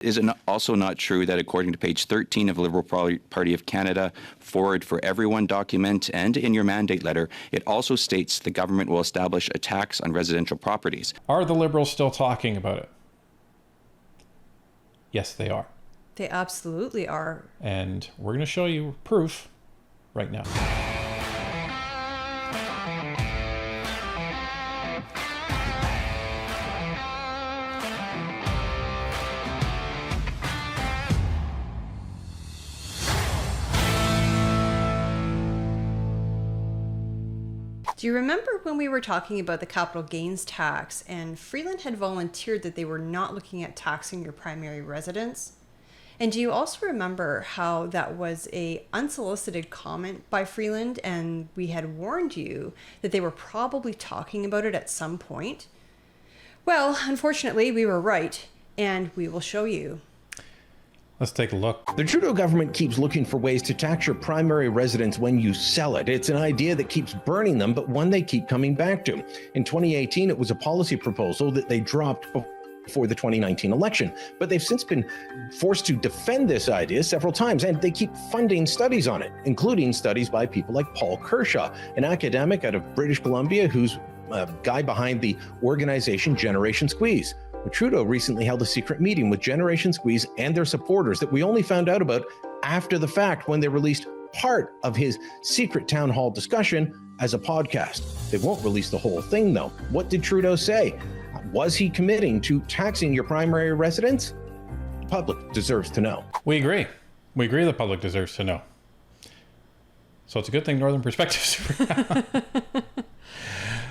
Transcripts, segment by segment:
Is it also not true that according to page 13 of the Liberal Party of Canada Forward for Everyone document and in your mandate letter, it also states the government will establish a tax on residential properties? Are the Liberals still talking about it? Yes, they are. They absolutely are. And we're going to show you proof right now. Do you remember when we were talking about the capital gains tax and Freeland had volunteered that they were not looking at taxing your primary residence? And do you also remember how that was a unsolicited comment by Freeland and we had warned you that they were probably talking about it at some point? Well, unfortunately, we were right, and we will show you. Let's take a look. The Trudeau government keeps looking for ways to tax your primary residence when you sell it. It's an idea that keeps burning them, but one they keep coming back to. In 2018, it was a policy proposal that they dropped before the 2019 election, but they've since been forced to defend this idea several times, and they keep funding studies on it, including studies by people like Paul Kershaw, an academic out of British Columbia who's a guy behind the organization Generation Squeeze. Trudeau recently held a secret meeting with Generation Squeeze and their supporters that we only found out about after the fact when they released part of his secret town hall discussion as a podcast. They won't release the whole thing, though. What did Trudeau say? Was he committing to taxing your primary residence? The public deserves to know. We agree. We agree the public deserves to know. So it's a good thing Northern Perspectives.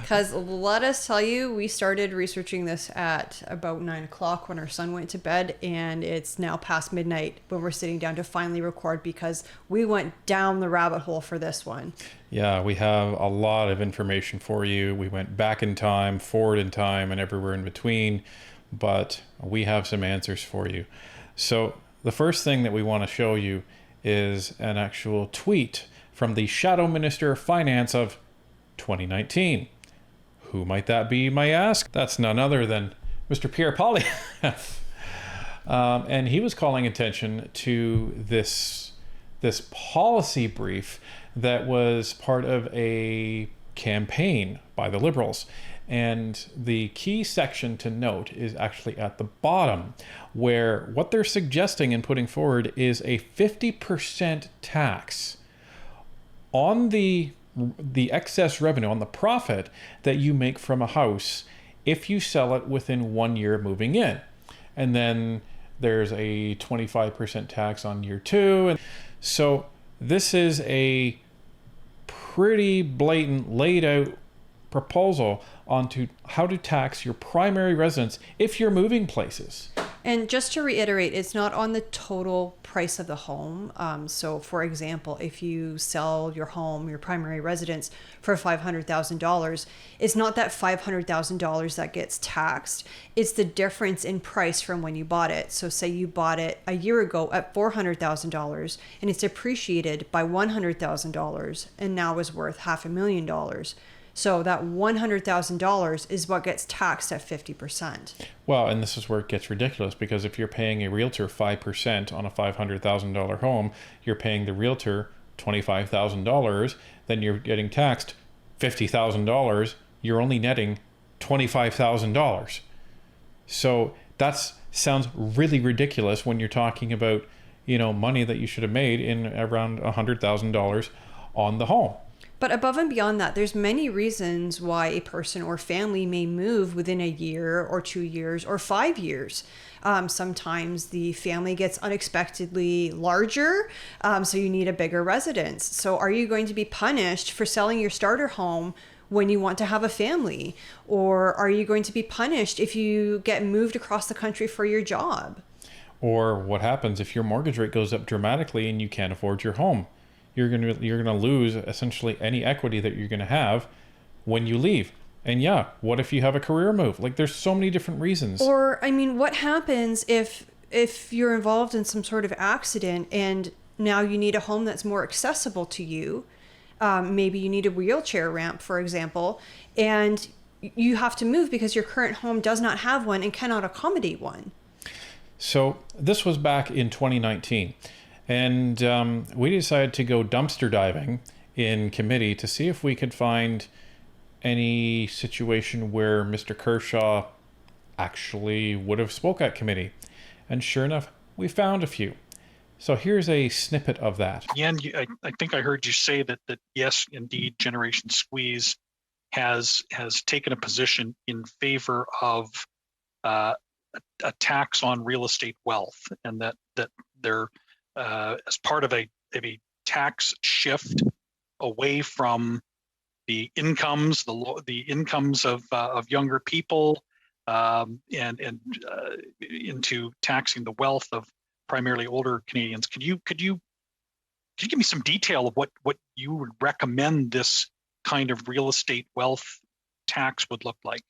Because let us tell you, we started researching this at about 9 o'clock when our son went to bed, and it's now past midnight when we're sitting down to finally record because we went down the rabbit hole for this one. Yeah, we have a lot of information for you. We went back in time, forward in time, and everywhere in between, but we have some answers for you. So the first thing that we want to show you is an actual tweet from the Shadow Minister of Finance of 2019. Who might that be, you might ask? That's none other than Mr. Pierre Poilievre. And he was calling attention to this policy brief that was part of a campaign by the Liberals. And the key section to note is actually at the bottom, where what they're suggesting and putting forward is a 50% tax on the excess revenue, on the profit that you make from a house if you sell it within 1 year of moving in. And then there's a 25% tax on year 2. And so this is a pretty blatant laid out proposal onto how to tax your primary residence if you're moving places. And just to reiterate, it's not on the total price of the home. So for example, if you sell your home, your primary residence for $500,000, it's not that $500,000 that gets taxed. It's the difference in price from when you bought it. So say you bought it a year ago at $400,000 and it's appreciated by $100,000 and now is worth $500,000. So that $100,000 is what gets taxed at 50%. Well, and this is where it gets ridiculous, because if you're paying a realtor 5% on a $500,000 home, you're paying the realtor $25,000, then you're getting taxed $50,000, you're only netting $25,000. So that sounds really ridiculous when you're talking about, money that you should have made in around $100,000 on the home. But above and beyond that, there's many reasons why a person or family may move within a year or 2 years or 5 years. Sometimes the family gets unexpectedly larger, so you need a bigger residence. So are you going to be punished for selling your starter home when you want to have a family? Or are you going to be punished if you get moved across the country for your job? Or what happens if your mortgage rate goes up dramatically and you can't afford your home? You're gonna lose essentially any equity that you're gonna have when you leave. And yeah, what if you have a career move? Like, there's so many different reasons. Or, what happens if you're involved in some sort of accident and now you need a home that's more accessible to you? Maybe you need a wheelchair ramp, for example, and you have to move because your current home does not have one and cannot accommodate one. So this was back in 2019. And we decided to go dumpster diving in committee to see if we could find any situation where Mr. Kershaw actually would have spoke at committee. And sure enough, we found a few. So here's a snippet of that. Yan, I think I heard you say that yes, indeed, Generation Squeeze has taken a position in favor of a tax on real estate wealth, and that they're as part of a tax shift away from the incomes, the incomes of younger people, and into taxing the wealth of primarily older Canadians. Could you give me some detail of what you would recommend this kind of real estate wealth tax would look like?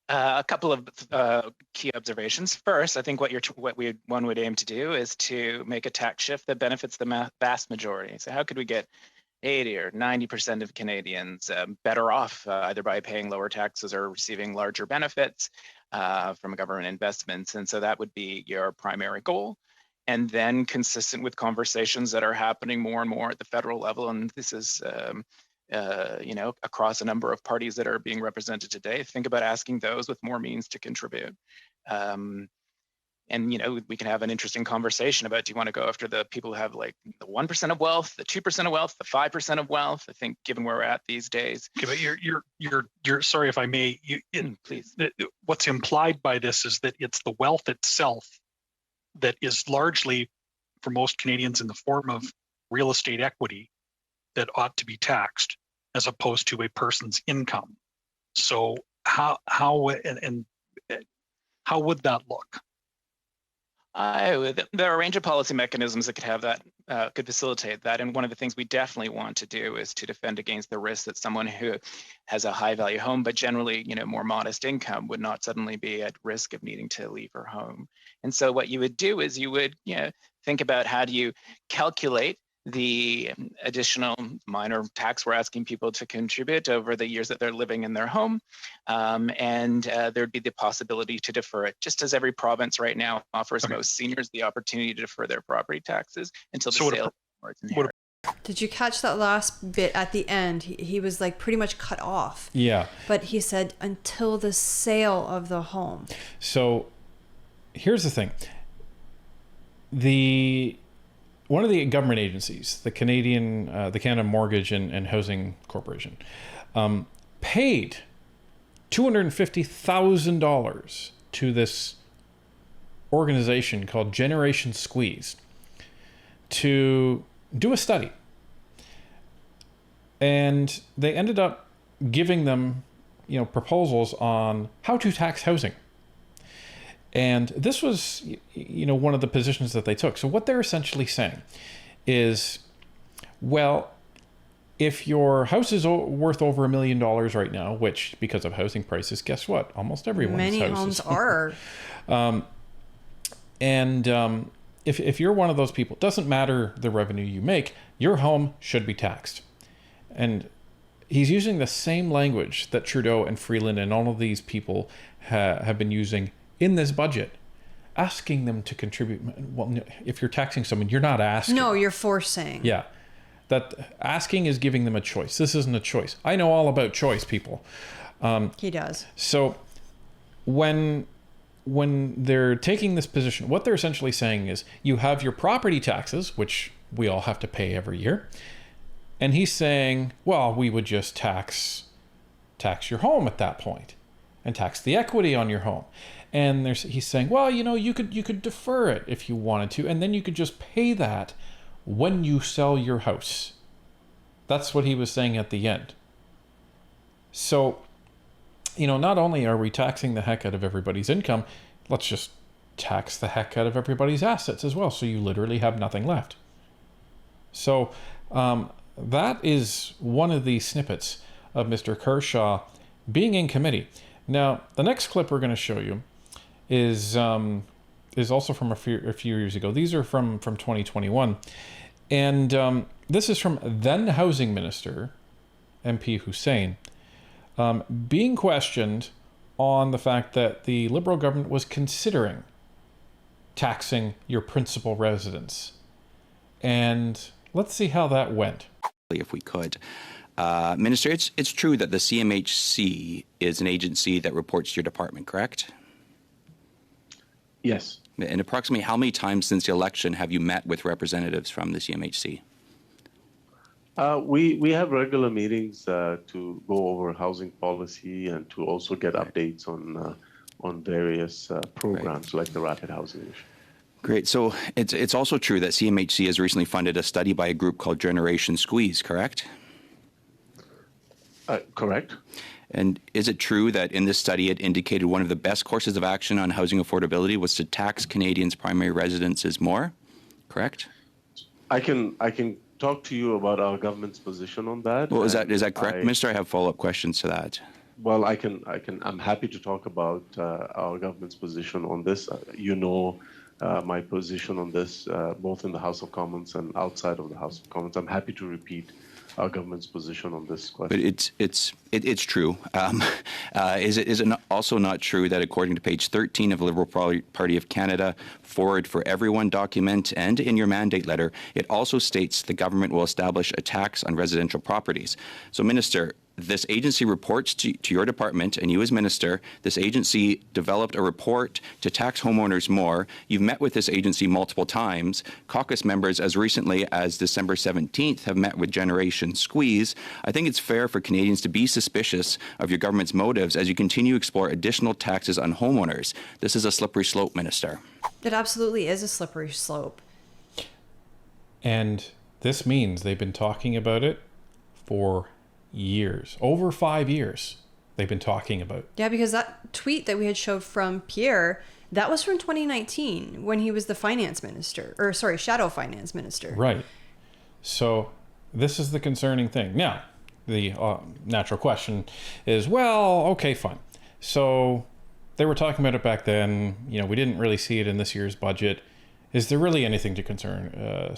A couple of key observations. First, I think one would aim to do is to make a tax shift that benefits the vast majority. So how could we get 80 or 90% of Canadians better off either by paying lower taxes or receiving larger benefits from government investments? And so that would be your primary goal. And then consistent with conversations that are happening more and more at the federal level, and this is across a number of parties that are being represented today, think about asking those with more means to contribute. And we can have an interesting conversation about, do you want to go after the people who have like the 1% of wealth, the 2% of wealth, the 5% of wealth? I think given where we're at these days. Okay, but you're sorry if I may. Please. What's implied by this is that it's the wealth itself that is largely, for most Canadians, in the form of real estate equity that ought to be taxed, as opposed to a person's income. So how would that look? There are a range of policy mechanisms that could have that, could facilitate that. And one of the things we definitely want to do is to defend against the risk that someone who has a high value home, but generally, more modest income, would not suddenly be at risk of needing to leave her home. And so what you would do is you would, think about, how do you calculate the additional minor tax we're asking people to contribute over the years that they're living in their home. And there'd be the possibility to defer it, just as every province right now offers most seniors the opportunity to defer their property taxes until the sale or it's inherited. Did you catch that last bit at the end? He was like pretty much cut off. Yeah. But he said until the sale of the home. So here's the thing. One of the government agencies, the Canada Mortgage and Housing Corporation, paid $250,000 to this organization called Generation Squeeze to do a study. And they ended up giving them, proposals on how to tax housing. And this was, one of the positions that they took. So what they're essentially saying is, well, if your house is worth over $1 million right now, which because of housing prices, guess what? Almost everyone's Many houses homes are. If you're one of those people, it doesn't matter the revenue you make, your home should be taxed. And he's using the same language that Trudeau and Freeland and all of these people have been using in this budget, asking them to contribute. Well, if you're taxing someone, you're not asking. No, you're forcing. Yeah. That asking is giving them a choice. This isn't a choice. I know all about choice, people. He does. So when they're taking this position, what they're essentially saying is you have your property taxes, which we all have to pay every year. And he's saying, well, we would just tax your home at that point and tax the equity on your home. And he's saying, well, you could defer it if you wanted to, and then you could just pay that when you sell your house. That's what he was saying at the end. So, not only are we taxing the heck out of everybody's income, let's just tax the heck out of everybody's assets as well. So you literally have nothing left. So that is one of the snippets of Mr. Kershaw being in committee. Now, the next clip we're going to show you is also from a few years ago. These are from 2021. And this is from then Housing Minister, MP Hussein, being questioned on the fact that the Liberal government was considering taxing your principal residence. And let's see how that went. If we could. Minister, it's true that the CMHC is an agency that reports to your department, correct? Yes. And approximately how many times since the election have you met with representatives from the CMHC? We have regular meetings to go over housing policy and to also get updates on various programs like the Rapid Housing Initiative. Great. So it's also true that CMHC has recently funded a study by a group called Generation Squeeze, correct? Correct. And is it true that in this study it indicated one of the best courses of action on housing affordability was to tax Canadians' primary residences more? Correct? I can talk to you about our government's position on that. Well, is that correct, Minister? I have follow-up questions to that. Well, I'm happy to talk about our government's position on this. My position on this, both in the House of Commons and outside of the House of Commons. I'm happy to repeat our government's position on this question. But it's true. Is it also not true that according to page 13 of the Liberal Party of Canada Forward for Everyone document and in your mandate letter, it also states the government will establish a tax on residential properties. So, Minister, this agency reports to your department, and you as minister, this agency developed a report to tax homeowners more. You've met with this agency multiple times. Caucus members as recently as December 17th have met with Generation Squeeze. I think it's fair for Canadians to be suspicious of your government's motives as you continue to explore additional taxes on homeowners. This is a slippery slope, Minister. It absolutely is a slippery slope. And this means they've been talking about it for years, over 5 years they've been talking about. Yeah, because that tweet that we had showed from Pierre, that was from 2019 when he was the shadow finance minister. Right. So this is the concerning thing. Now, the natural question is, well, okay, fine. So they were talking about it back then. We didn't really see it in this year's budget. Is there really anything to concern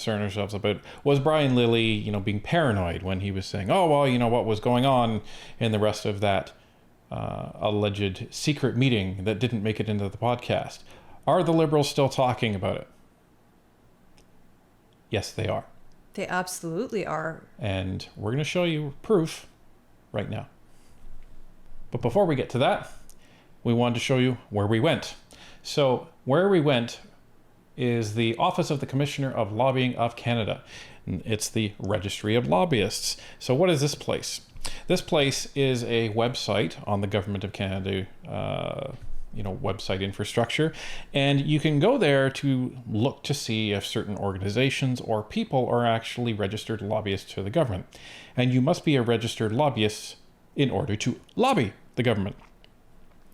ourselves about? Was Brian Lilly, being paranoid when he was saying, oh, well, what was going on in the rest of that alleged secret meeting that didn't make it into the podcast? Are the Liberals still talking about it? Yes, they are. They absolutely are. And we're going to show you proof right now. But before we get to that, we wanted to show you where we went. So where we went is the Office of the Commissioner of Lobbying of Canada. It's the Registry of Lobbyists. So what is this place? This place is a website on the Government of Canada, website infrastructure. And you can go there to look to see if certain organizations or people are actually registered lobbyists to the government. And you must be a registered lobbyist in order to lobby the government.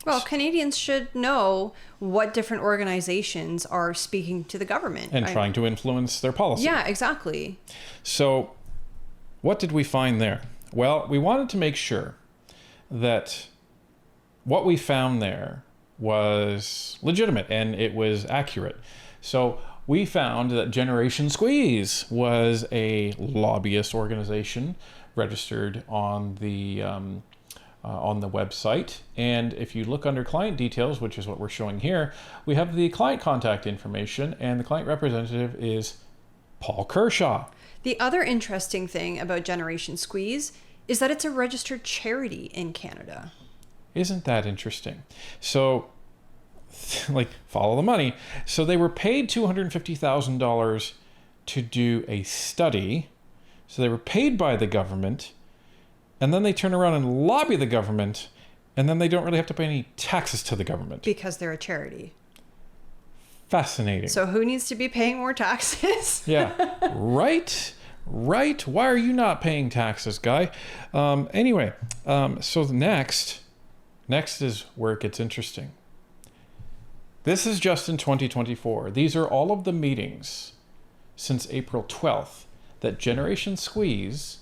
Well, Canadians should know what different organizations are speaking to the government. And trying to influence their policy. Yeah, exactly. So what did we find there? Well, we wanted to make sure that what we found there was legitimate and it was accurate. So we found that Generation Squeeze was a lobbyist organization registered on the website. And if you look under client details, which is what we're showing here, we have the client contact information, and the client representative is Paul Kershaw. The other interesting thing about Generation Squeeze is that it's a registered charity in Canada. Isn't that interesting? So, follow the money. So they were paid $250,000 to do a study. So they were paid by the government, and then they turn around and lobby the government, and then they don't really have to pay any taxes to the government. Because they're a charity. Fascinating. So who needs to be paying more taxes? Yeah. Right. Why are you not paying taxes, guy? Anyway, so next is where it gets interesting. This is just in 2024. These are all of the meetings since April 12th that Generation Squeeze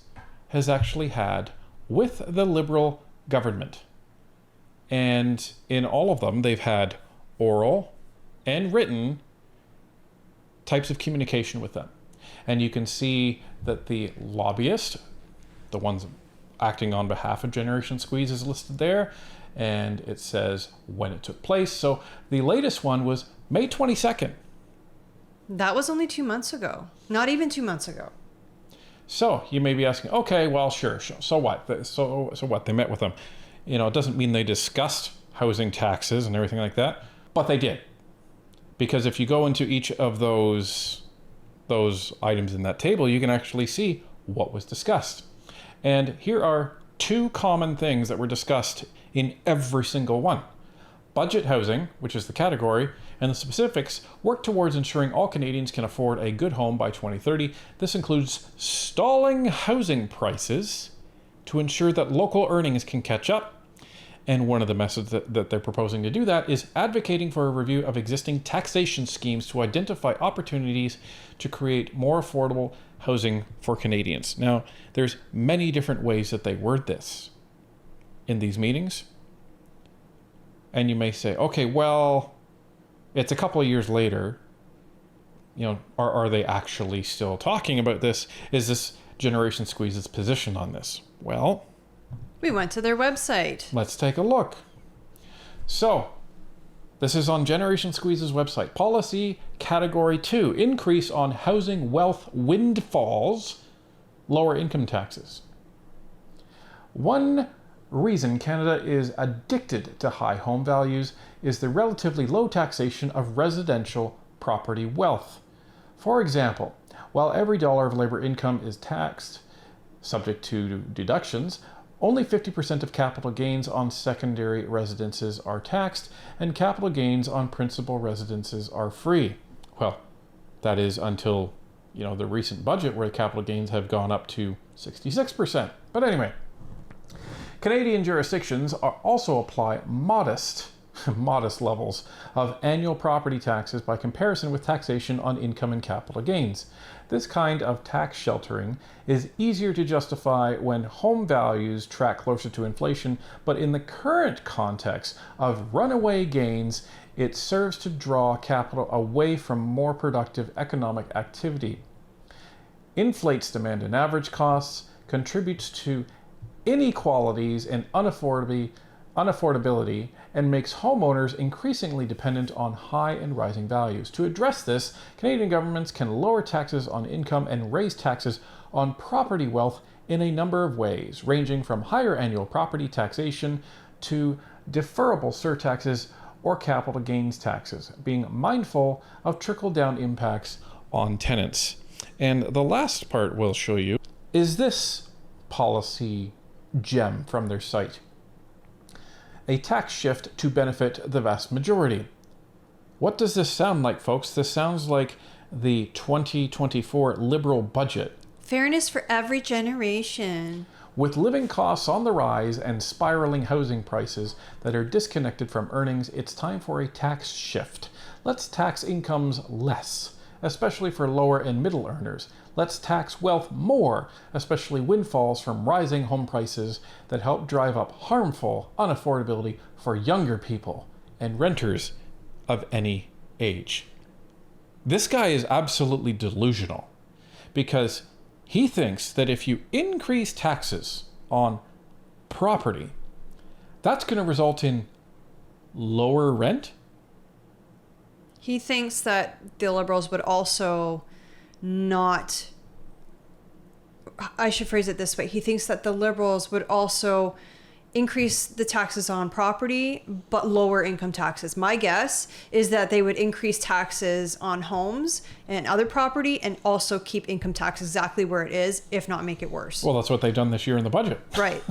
has actually had with the Liberal government. And in all of them, they've had oral and written types of communication with them. And you can see that the lobbyist, the ones acting on behalf of Generation Squeeze, is listed there. and it says when it took place. So the latest one was May 22nd. That was only 2 months ago. Not even 2 months ago. So you may be asking, okay, well, sure. So what? So what? They met with them. It doesn't mean they discussed housing taxes and everything like that, but they did. Because if you go into each of those items in that table, you can actually see what was discussed. And here are 2 common things that were discussed in every single one. Budget housing, which is the category, and the specifics work towards ensuring all Canadians can afford a good home by 2030. This includes stalling housing prices to ensure that local earnings can catch up. And one of the methods that they're proposing to do that is advocating for a review of existing taxation schemes to identify opportunities to create more affordable housing for Canadians. Now, there's many different ways that they word this in these meetings. And you may say, okay, well, it's a couple of years later. Are they actually still talking about this? Is this Generation Squeeze's position on this? Well, We went to their website. let's take a look. So, this is on Generation Squeeze's website. Policy Category 2, increase on housing wealth windfalls, lower income taxes. One reason Canada is addicted to high home values is the relatively low taxation of residential property wealth. For example, while every dollar of labor income is taxed, subject to deductions, only 50% of capital gains on secondary residences are taxed, and capital gains on principal residences are free. Well, that is until, the recent budget where capital gains have gone up to 66%. But anyway, Canadian jurisdictions also apply modest levels of annual property taxes by comparison with taxation on income and capital gains. This kind of tax sheltering is easier to justify when home values track closer to inflation, but in the current context of runaway gains, it serves to draw capital away from more productive economic activity. Inflates demand and average costs, contributes to inequalities and unaffordability, and makes homeowners increasingly dependent on high and rising values. To address this, Canadian governments can lower taxes on income and raise taxes on property wealth in a number of ways, ranging from higher annual property taxation to deferrable surtaxes or capital gains taxes, being mindful of trickle-down impacts on tenants. And the last part we'll show you is this policy gem from their site. A tax shift to benefit the vast majority. What does this sound like, folks? This sounds like the 2024 Liberal budget. Fairness for every generation. With living costs on the rise and spiraling housing prices that are disconnected from earnings, it's time for a tax shift. Let's tax incomes less, especially for lower and middle earners. Let's tax wealth more, especially windfalls from rising home prices that help drive up harmful unaffordability for younger people and renters of any age. This guy is absolutely delusional because he thinks that if you increase taxes on property, that's going to result in lower rent. He thinks that the Liberals would also not, I should phrase it this way. He thinks that the Liberals would also increase the taxes on property, but lower income taxes. My guess is that they would increase taxes on homes and other property and also keep income tax exactly where it is, if not make it worse. Well, that's what they've done this year in the budget. Right.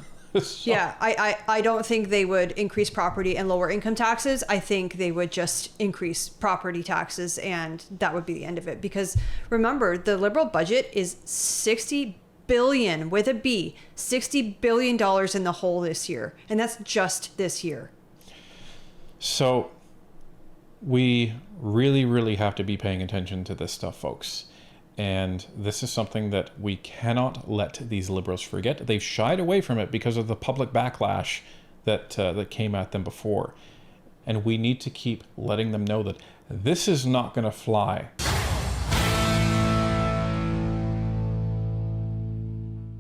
So- Yeah, I don't think they would increase property and lower income taxes. I think they would just increase property taxes and that would be the end of it. Because remember, the Liberal budget is $60 billion with a B, $60 billion in the hole this year. And that's just this year. So we really, really have to be paying attention to this stuff, folks. And this is something that we cannot let these Liberals forget. They've shied away from it because of the public backlash that came at them before. And we need to keep letting them know that this is not going to fly.